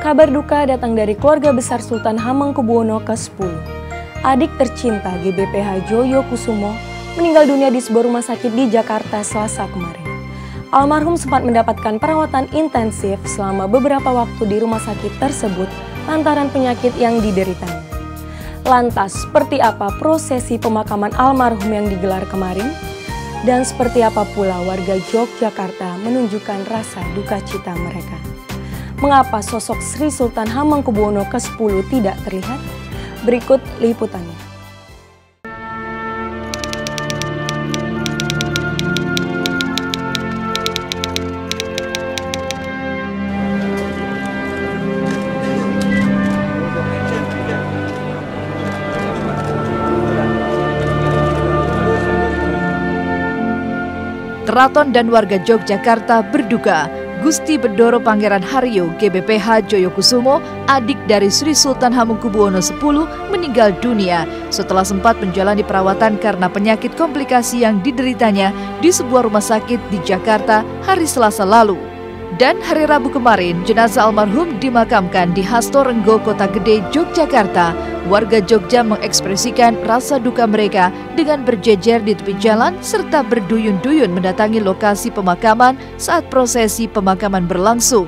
Kabar duka datang dari keluarga besar Sultan Hamengkubuwono ke-10. Adik tercinta GBPH Joyo Kusumo meninggal dunia di sebuah rumah sakit di Jakarta Selasa kemarin. Almarhum sempat mendapatkan perawatan intensif selama beberapa waktu di rumah sakit tersebut lantaran penyakit yang dideritanya. Lantas, seperti apa prosesi pemakaman almarhum yang digelar kemarin? Dan seperti apa pula warga Yogyakarta menunjukkan rasa duka cita mereka? Mengapa sosok Sri Sultan Hamengkubuwono ke-10 tidak terlihat? Berikut liputannya. Keraton dan warga Yogyakarta berduka Gusti Bedoro Pangeran Haryo GBPH Joyo Kusumo, adik dari Sri Sultan Hamengkubuwono X, meninggal dunia setelah sempat menjalani perawatan karena penyakit komplikasi yang dideritanya di sebuah rumah sakit di Jakarta hari Selasa lalu. Dan hari Rabu kemarin, jenazah almarhum dimakamkan di Hasto Renggo, Kota Gede, Yogyakarta. Warga Jogja mengekspresikan rasa duka mereka dengan berjejer di tepi jalan serta berduyun-duyun mendatangi lokasi pemakaman saat prosesi pemakaman berlangsung.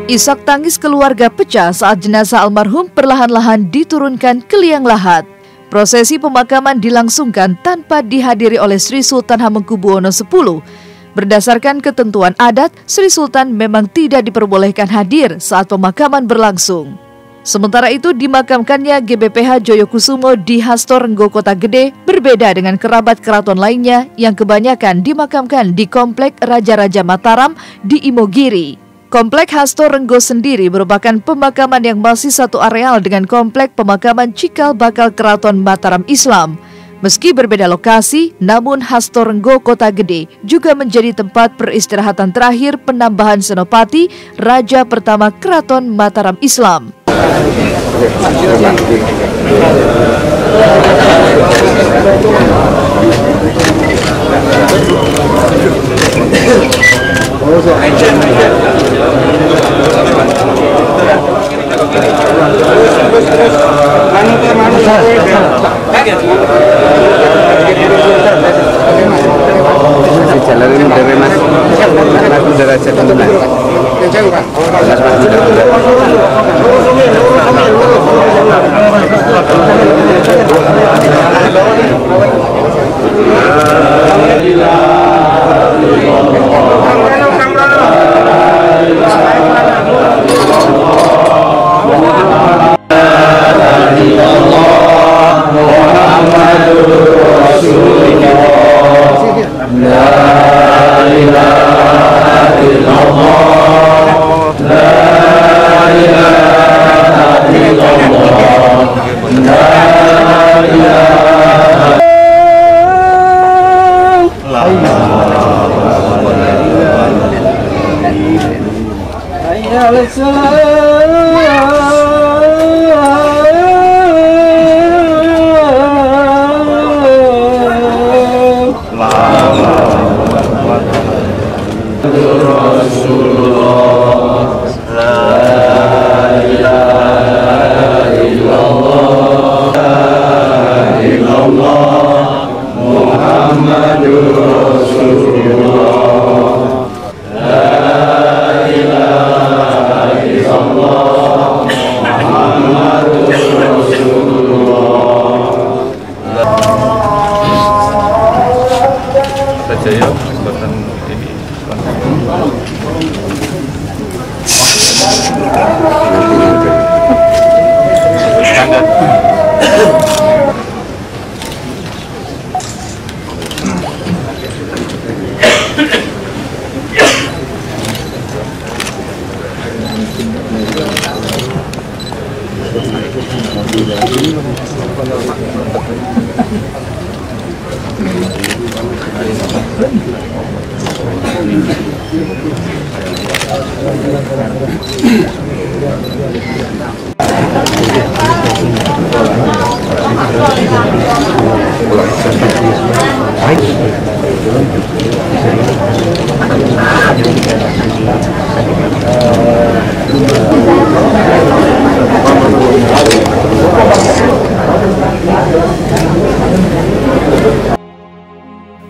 Isak tangis keluarga pecah saat jenazah almarhum perlahan-lahan diturunkan ke liang lahat. Prosesi pemakaman dilangsungkan tanpa dihadiri oleh Sri Sultan Hamengkubuwono X. Berdasarkan ketentuan adat, Sri Sultan memang tidak diperbolehkan hadir saat pemakaman berlangsung. Sementara itu, dimakamkannya GBPH Joyo Kusumo di Hasto Renggo, Kota Gede berbeda dengan kerabat keraton lainnya yang kebanyakan dimakamkan di Komplek Raja-Raja Mataram di Imogiri. Komplek Hasto Renggo sendiri merupakan pemakaman yang masih satu areal dengan komplek pemakaman Cikal Bakal Keraton Mataram Islam. Meski berbeda lokasi, namun Hasto Renggo Kota Gede juga menjadi tempat peristirahatan terakhir penambahan Senopati, Raja pertama Keraton Mataram Islam.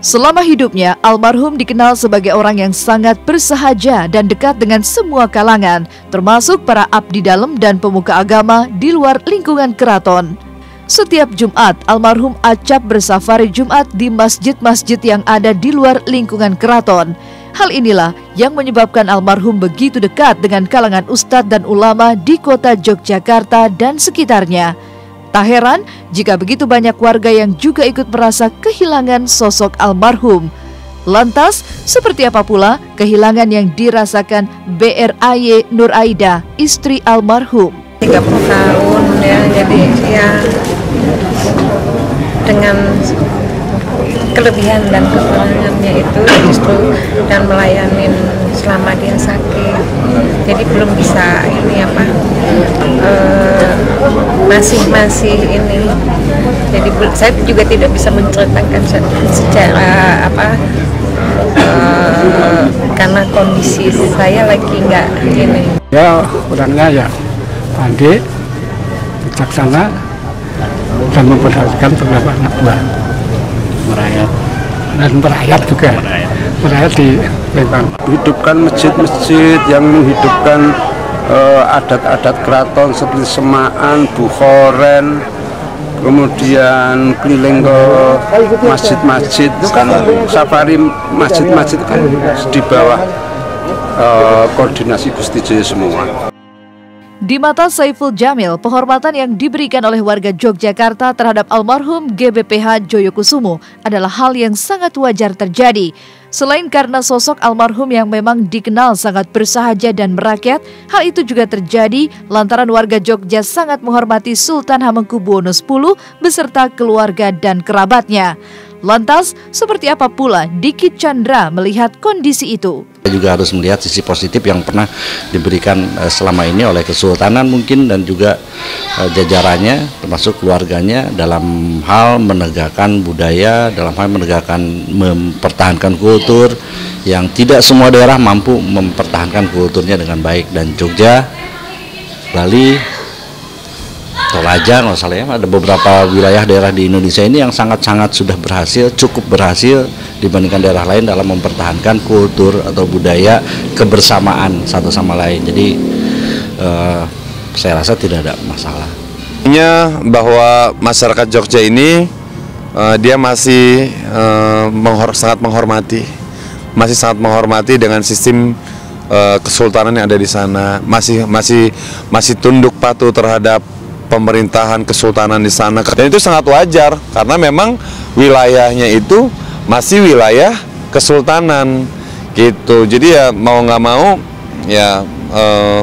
Selama hidupnya, almarhum dikenal sebagai orang yang sangat bersahaja dan dekat dengan semua kalangan, termasuk para abdi dalam dan pemuka agama di luar lingkungan keraton. Setiap Jumat, almarhum acap bersafari Jumat di masjid-masjid yang ada di luar lingkungan keraton. Hal inilah yang menyebabkan almarhum begitu dekat dengan kalangan ustadz dan ulama di kota Yogyakarta dan sekitarnya. Tak heran jika begitu banyak warga yang juga ikut merasa kehilangan sosok almarhum. Lantas, seperti apa pula kehilangan yang dirasakan BRAY Nur Aida, istri almarhum? 30 tahun ya, jadi ya dengan kelebihan dan kekurangannya itu justru dan melayani selama dia sakit. Jadi belum bisa ini apa masih ini. Jadi saya juga tidak bisa menceritakan secara apa karena kondisi saya lagi nggak ini. Ya orangnya ya pandai, bijaksana, dan memperhatikan beberapa anak buah, merayat dan merayat juga, merayat di lingkungan. Hidupkan masjid-masjid yang menghidupkan adat-adat keraton seperti semaan, bukhoren, kemudian keliling ke masjid-masjid. Itu kan safari masjid-masjid kan di bawah koordinasi Gusti Jaya semua. Di mata Saiful Jamil, penghormatan yang diberikan oleh warga Yogyakarta terhadap almarhum GBPH Joyokusumo adalah hal yang sangat wajar terjadi. Selain karena sosok almarhum yang memang dikenal sangat bersahaja dan merakyat, hal itu juga terjadi lantaran warga Jogja sangat menghormati Sultan Hamengkubuwono X beserta keluarga dan kerabatnya. Lantas, seperti apa pula Diki Chandra melihat kondisi itu? Kita juga harus melihat sisi positif yang pernah diberikan selama ini oleh Kesultanan mungkin dan juga jajarannya termasuk keluarganya dalam hal menegakkan budaya, dalam hal menegakkan mempertahankan kultur yang tidak semua daerah mampu mempertahankan kulturnya dengan baik. Dan Jogja, Bali, Toraja, nggak salah ya, ada beberapa wilayah daerah di Indonesia ini yang sangat-sangat sudah berhasil, cukup berhasil dibandingkan daerah lain dalam mempertahankan kultur atau budaya kebersamaan satu sama lain. Jadi saya rasa tidak ada masalah. Bahwa masyarakat Jogja ini dia masih sangat menghormati dengan sistem kesultanan yang ada di sana, masih tunduk patuh terhadap pemerintahan kesultanan di sana, dan itu sangat wajar karena memang wilayahnya itu masih wilayah kesultanan gitu. Jadi ya mau nggak mau ya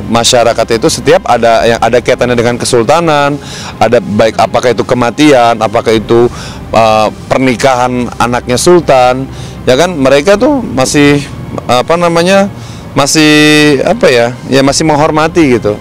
masyarakat itu setiap ada yang ada kaitannya dengan kesultanan, ada baik apakah itu kematian, apakah itu pernikahan anaknya sultan, ya kan mereka tuh masih masih menghormati gitu.